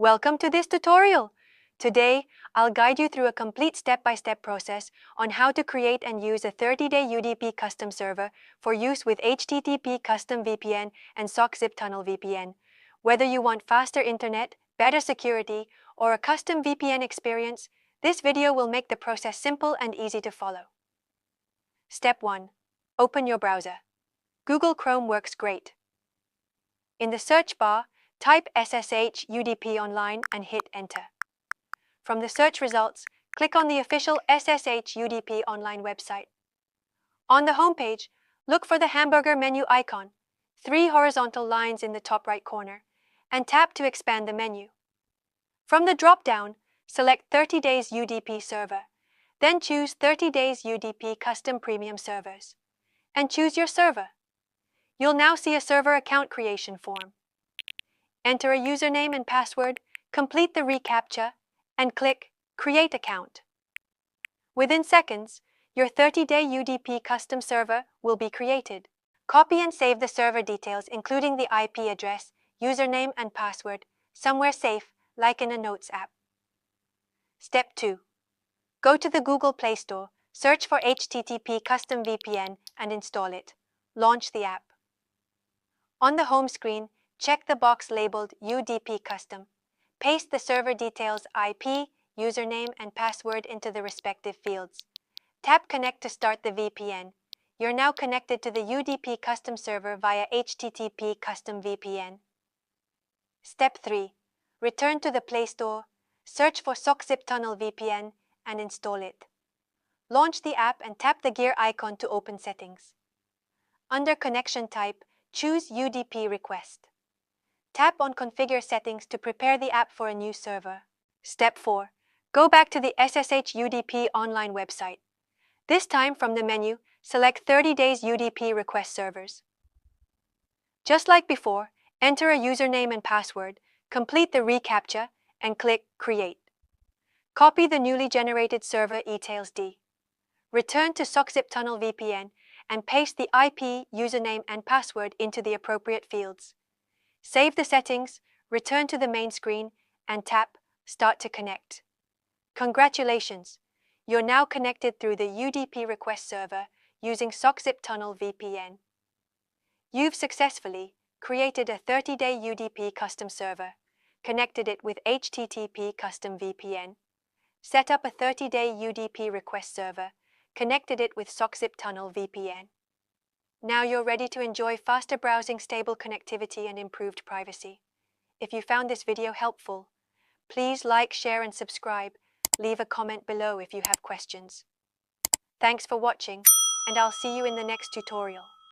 Welcome to this tutorial. Today, I'll guide you through a complete step-by-step process on how to create and use a 30-day UDP custom server for use with HTTP Custom VPN and Sockzip Tunnel VPN. Whether you want faster internet, better security, or a custom VPN experience, this video will make the process simple and easy to follow. Step 1. Open your browser. Google Chrome works great. In the search bar, type SSH UDP online and hit enter. From the search results, click on the official SSH UDP online website. On the homepage, look for the hamburger menu icon, 3 horizontal lines in the top right corner, and tap to expand the menu. From the drop-down, select 30 days UDP server, then choose 30 days UDP custom premium servers, and choose your server. You'll now see a server account creation form. Enter a username and password, complete the reCAPTCHA, and click Create Account. Within seconds, your 30-day UDP custom server will be created. Copy and save the server details including the IP address, username and password, somewhere safe like in a Notes app. Step 2. Go to the Google Play Store, search for HTTP Custom VPN and install it. Launch the app. On the home screen, check the box labeled UDP Custom. Paste the server details IP, username, and password into the respective fields. Tap Connect to start the VPN. You're now connected to the UDP Custom server via HTTP Custom VPN. Step 3. Return to the Play Store, search for Sockzip Tunnel VPN, and install it. Launch the app and tap the gear icon to open settings. Under Connection Type, choose UDP Request. Tap on Configure Settings to prepare the app for a new server. Step 4. Go back to the SSH UDP online website. This time from the menu, select 30 days UDP request servers. Just like before, enter a username and password, complete the reCAPTCHA, and click Create. Copy the newly generated server details. Return to Sockzip Tunnel VPN and paste the IP, username, and password into the appropriate fields. Save the settings, return to the main screen, and tap Start to Connect. Congratulations! You're now connected through the UDP Request server using Sockzip Tunnel VPN. You've successfully created a 30-day UDP custom server, connected it with HTTP Custom VPN, set up a 30-day UDP Request server, connected it with Sockzip Tunnel VPN. Now you're ready to enjoy faster browsing, stable connectivity, and improved privacy. If you found this video helpful, please like, share, and subscribe. Leave a comment below if you have questions. Thanks for watching, and I'll see you in the next tutorial.